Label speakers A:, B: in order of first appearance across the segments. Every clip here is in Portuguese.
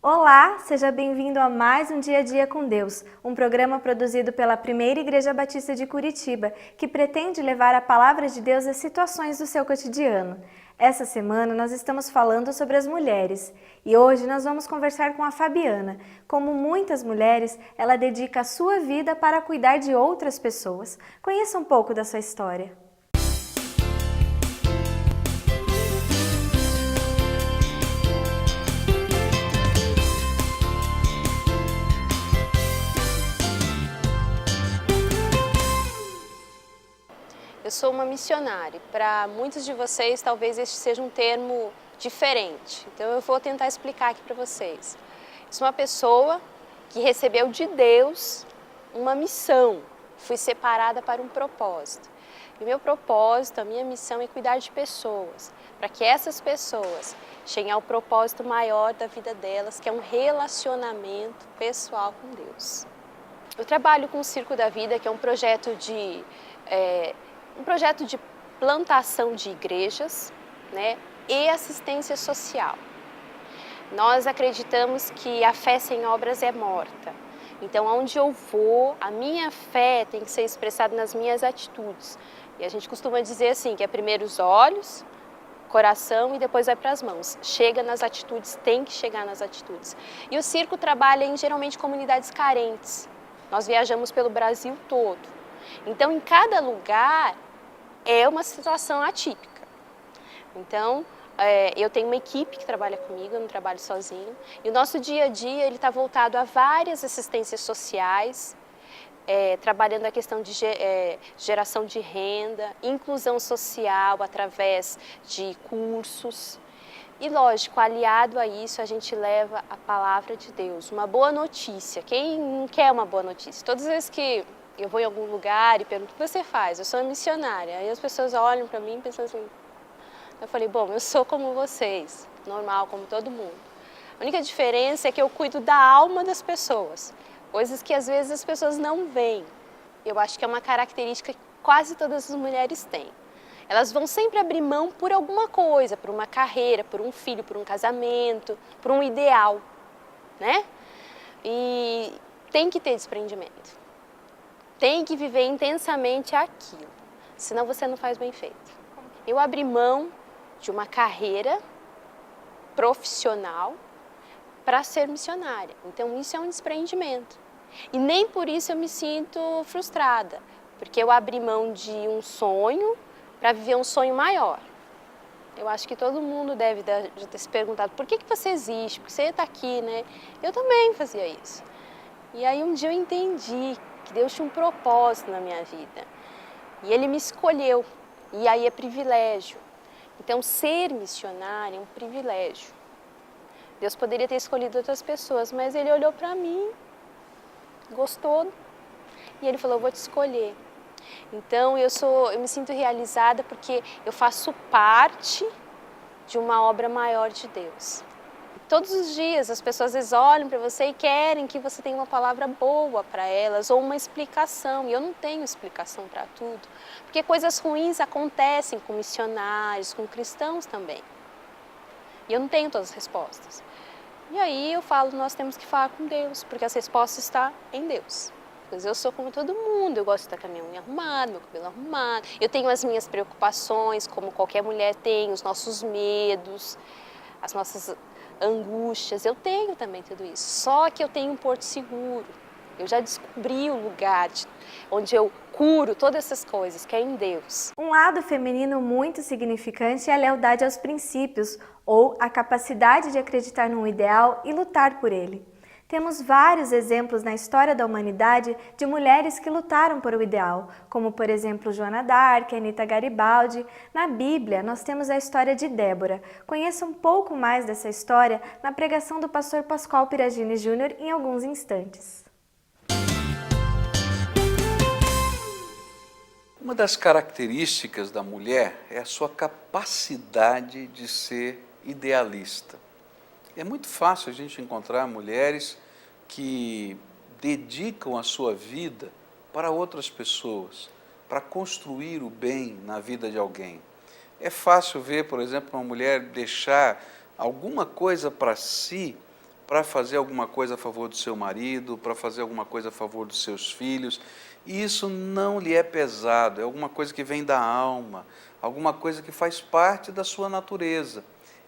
A: Olá, seja bem-vindo a mais um Dia a Dia com Deus, um programa produzido pela Primeira Igreja Batista de Curitiba, que pretende levar a palavra de Deus às situações do seu cotidiano. Essa semana nós estamos falando sobre as mulheres e hoje nós vamos conversar com a Fabiana. Como muitas mulheres, ela dedica a sua vida para cuidar de outras pessoas. Conheça um pouco da sua história.
B: Eu sou uma missionária. Para muitos de vocês, talvez este seja um termo diferente. Então, eu vou tentar explicar aqui para vocês. Eu sou uma pessoa que recebeu de Deus uma missão. Fui separada para um propósito. E o meu propósito, a minha missão é cuidar de pessoas, para que essas pessoas cheguem ao propósito maior da vida delas, que é um relacionamento pessoal com Deus. Eu trabalho com o Circo da Vida, que é um projeto de plantação de igrejas, né, e assistência social. Nós acreditamos que a fé sem obras é morta. Então, onde eu vou, a minha fé tem que ser expressada nas minhas atitudes. E a gente costuma dizer assim, que é primeiro os olhos, coração e depois vai para as mãos. Chega nas atitudes, tem que chegar nas atitudes. E o circo trabalha em geralmente comunidades carentes. Nós viajamos pelo Brasil todo. Então, em cada lugar é uma situação atípica. Então, eu tenho uma equipe que trabalha comigo, eu não trabalho sozinho. E o nosso dia a dia está voltado a várias assistências sociais, trabalhando a questão de geração de renda, inclusão social através de cursos. E lógico, aliado a isso, a gente leva a palavra de Deus, uma boa notícia. Quem não quer uma boa notícia? Todas as vezes que eu vou em algum lugar e pergunto o que você faz, eu sou uma missionária. Aí as pessoas olham para mim e pensam assim, eu falei, bom, eu sou como vocês, normal, como todo mundo. A única diferença é que eu cuido da alma das pessoas, coisas que às vezes as pessoas não veem. Eu acho que é uma característica que quase todas as mulheres têm. Elas vão sempre abrir mão por alguma coisa, por uma carreira, por um filho, por um casamento, por um ideal, né? E tem que ter desprendimento. Tem que viver intensamente aquilo, senão você não faz bem feito. Eu abri mão de uma carreira profissional para ser missionária. Então, isso é um desprendimento. E nem por isso eu me sinto frustrada, porque eu abri mão de um sonho para viver um sonho maior. Eu acho que todo mundo deve já ter se perguntado, por que você existe? Porque você está aqui, né? Eu também fazia isso. E aí um dia eu entendi que Deus tinha um propósito na minha vida. E Ele me escolheu. E aí é privilégio. Então, ser missionário é um privilégio. Deus poderia ter escolhido outras pessoas, mas Ele olhou para mim, gostou, e Ele falou, eu vou te escolher. Então, eu me sinto realizada porque eu faço parte de uma obra maior de Deus. Todos os dias as pessoas às vezes olham para você e querem que você tenha uma palavra boa para elas ou uma explicação. E eu não tenho explicação para tudo, porque coisas ruins acontecem com missionários, com cristãos também. E eu não tenho todas as respostas. E aí eu falo, nós temos que falar com Deus, porque as respostas estão em Deus. Pois eu sou como todo mundo, eu gosto de estar com a minha unha arrumada, meu cabelo arrumado. Eu tenho as minhas preocupações, como qualquer mulher tem, os nossos medos, as nossas angústias, eu tenho também tudo isso, só que eu tenho um porto seguro, eu já descobri o lugar onde eu curo todas essas coisas, que é em Deus.
A: Um lado feminino muito significante é a lealdade aos princípios, ou a capacidade de acreditar num ideal e lutar por ele. Temos vários exemplos na história da humanidade de mulheres que lutaram por o ideal, como por exemplo Joana d'Arc, Anita Garibaldi. Na Bíblia, nós temos a história de Débora. Conheça um pouco mais dessa história na pregação do pastor Pascoal Piragini Júnior em alguns instantes.
C: Uma das características da mulher é a sua capacidade de ser idealista. É muito fácil a gente encontrar mulheres que dedicam a sua vida para outras pessoas, para construir o bem na vida de alguém. É fácil ver, por exemplo, uma mulher deixar alguma coisa para si para fazer alguma coisa a favor do seu marido, para fazer alguma coisa a favor dos seus filhos, e isso não lhe é pesado, é alguma coisa que vem da alma, alguma coisa que faz parte da sua natureza,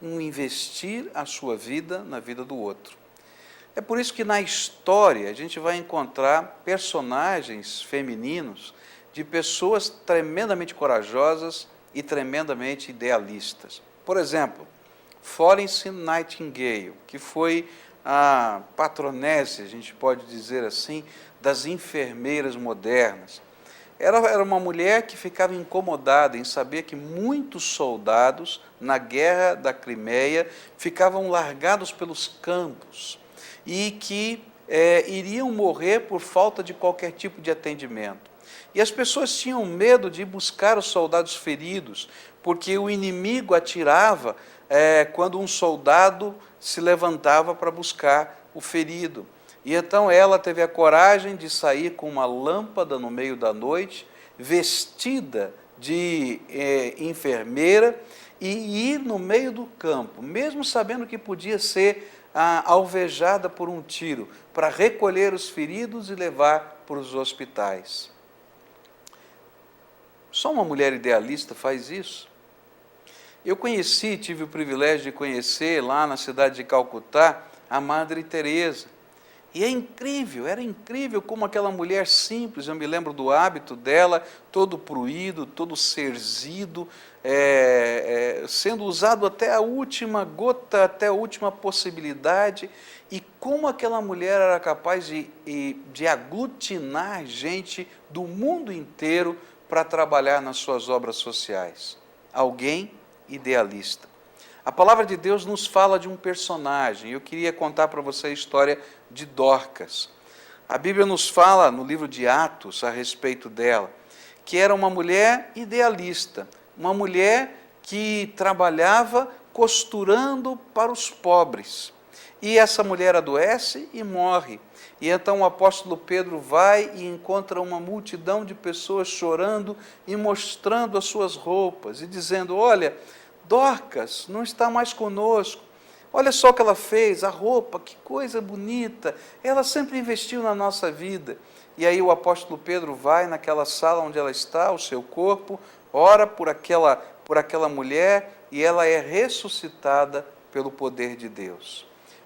C: investir a sua vida na vida do outro. É por isso que na história a gente vai encontrar personagens femininos de pessoas tremendamente corajosas e tremendamente idealistas. Por exemplo, Florence Nightingale, que foi a patronesse, a gente pode dizer assim, das enfermeiras modernas. Era uma mulher que ficava incomodada em saber que muitos soldados na guerra da Crimeia ficavam largados pelos campos e que iriam morrer por falta de qualquer tipo de atendimento. E as pessoas tinham medo de ir buscar os soldados feridos, porque o inimigo atirava quando um soldado se levantava para buscar o ferido. E então ela teve a coragem de sair com uma lâmpada no meio da noite, vestida de enfermeira, e ir no meio do campo, mesmo sabendo que podia ser alvejada por um tiro, para recolher os feridos e levar para os hospitais. Só uma mulher idealista faz isso? Eu tive o privilégio de conhecer lá na cidade de Calcutá a Madre Teresa. E era incrível como aquela mulher simples, eu me lembro do hábito dela, todo pruído, todo cerzido, sendo usado até a última gota, até a última possibilidade, e como aquela mulher era capaz de aglutinar gente do mundo inteiro para trabalhar nas suas obras sociais. Alguém idealista. A palavra de Deus nos fala de um personagem. Eu queria contar para você a história de Dorcas. A Bíblia nos fala, no livro de Atos, a respeito dela, que era uma mulher idealista, uma mulher que trabalhava costurando para os pobres. E essa mulher adoece e morre. E então o apóstolo Pedro vai e encontra uma multidão de pessoas chorando e mostrando as suas roupas e dizendo: olha, Dorcas não está mais conosco, olha só o que ela fez, a roupa, que coisa bonita, ela sempre investiu na nossa vida. E aí o apóstolo Pedro vai naquela sala onde ela está, o seu corpo, ora por aquela mulher e ela é ressuscitada pelo poder de Deus.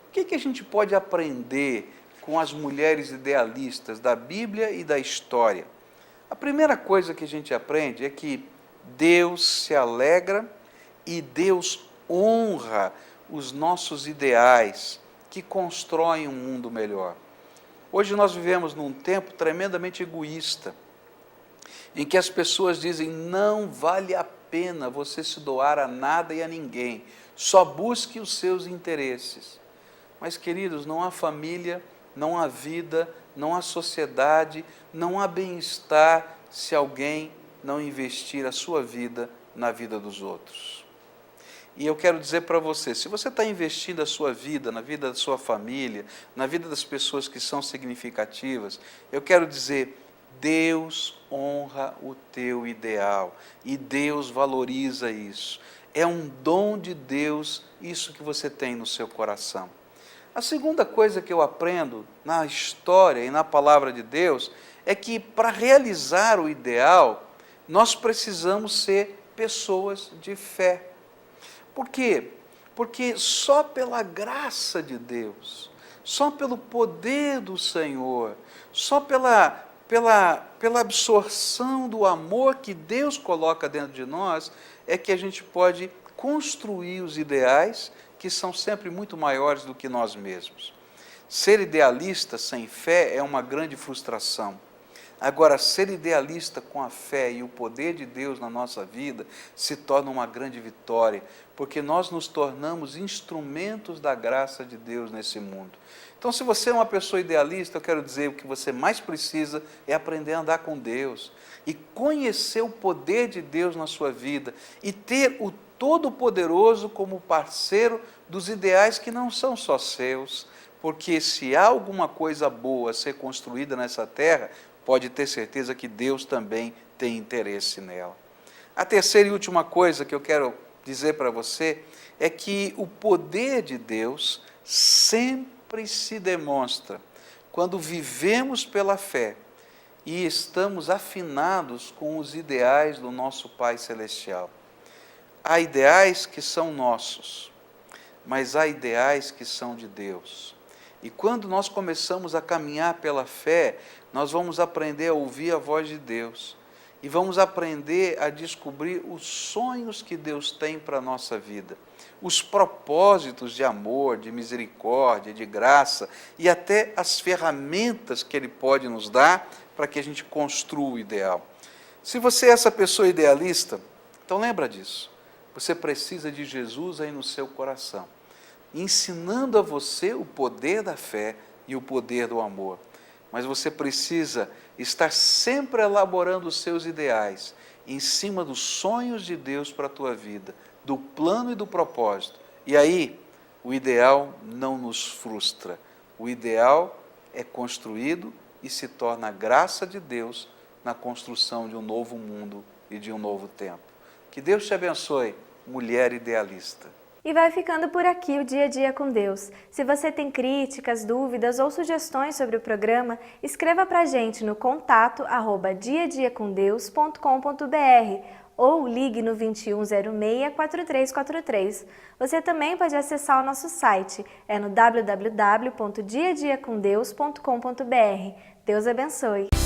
C: O que a gente pode aprender com as mulheres idealistas da Bíblia e da história? A primeira coisa que a gente aprende é que Deus se alegra e Deus honra os nossos ideais que constroem um mundo melhor. Hoje nós vivemos num tempo tremendamente egoísta, em que as pessoas dizem: não vale a pena você se doar a nada e a ninguém, só busque os seus interesses. Mas, queridos, não há família, não há vida, não há sociedade, não há bem-estar se alguém não investir a sua vida na vida dos outros. E eu quero dizer para você, se você está investindo a sua vida, na vida da sua família, na vida das pessoas que são significativas, eu quero dizer, Deus honra o teu ideal e Deus valoriza isso. É um dom de Deus isso que você tem no seu coração. A segunda coisa que eu aprendo na história e na palavra de Deus é que para realizar o ideal, nós precisamos ser pessoas de fé. Por quê? Porque só pela graça de Deus, só pelo poder do Senhor, só pela absorção do amor que Deus coloca dentro de nós, é que a gente pode construir os ideais que são sempre muito maiores do que nós mesmos. Ser idealista sem fé é uma grande frustração. Agora, ser idealista com a fé e o poder de Deus na nossa vida se torna uma grande vitória, porque nós nos tornamos instrumentos da graça de Deus nesse mundo. Então, se você é uma pessoa idealista, eu quero dizer, o que você mais precisa é aprender a andar com Deus e conhecer o poder de Deus na sua vida e ter o Todo-Poderoso como parceiro dos ideais que não são só seus, porque se há alguma coisa boa a ser construída nessa terra, pode ter certeza que Deus também tem interesse nela. A terceira e última coisa que eu quero dizer para você é que o poder de Deus sempre sempre se demonstra quando vivemos pela fé e estamos afinados com os ideais do nosso Pai Celestial. Há ideais que são nossos, mas há ideais que são de Deus. E quando nós começamos a caminhar pela fé, nós vamos aprender a ouvir a voz de Deus. E vamos aprender a descobrir os sonhos que Deus tem para a nossa vida. Os propósitos de amor, de misericórdia, de graça e até as ferramentas que Ele pode nos dar para que a gente construa o ideal. Se você é essa pessoa idealista, então lembra disso. Você precisa de Jesus aí no seu coração, ensinando a você o poder da fé e o poder do amor. Mas você precisa estar sempre elaborando os seus ideais em cima dos sonhos de Deus para a tua vida, do plano e do propósito. E aí, o ideal não nos frustra. O ideal é construído e se torna a graça de Deus na construção de um novo mundo e de um novo tempo. Que Deus te abençoe, mulher idealista.
A: E vai ficando por aqui o Dia a Dia com Deus. Se você tem críticas, dúvidas ou sugestões sobre o programa, escreva para a gente no contato@diadiacomdeus.com.br ou ligue no 2106-4343. Você também pode acessar o nosso site, no www.diadiacomdeus.com.br. Deus abençoe!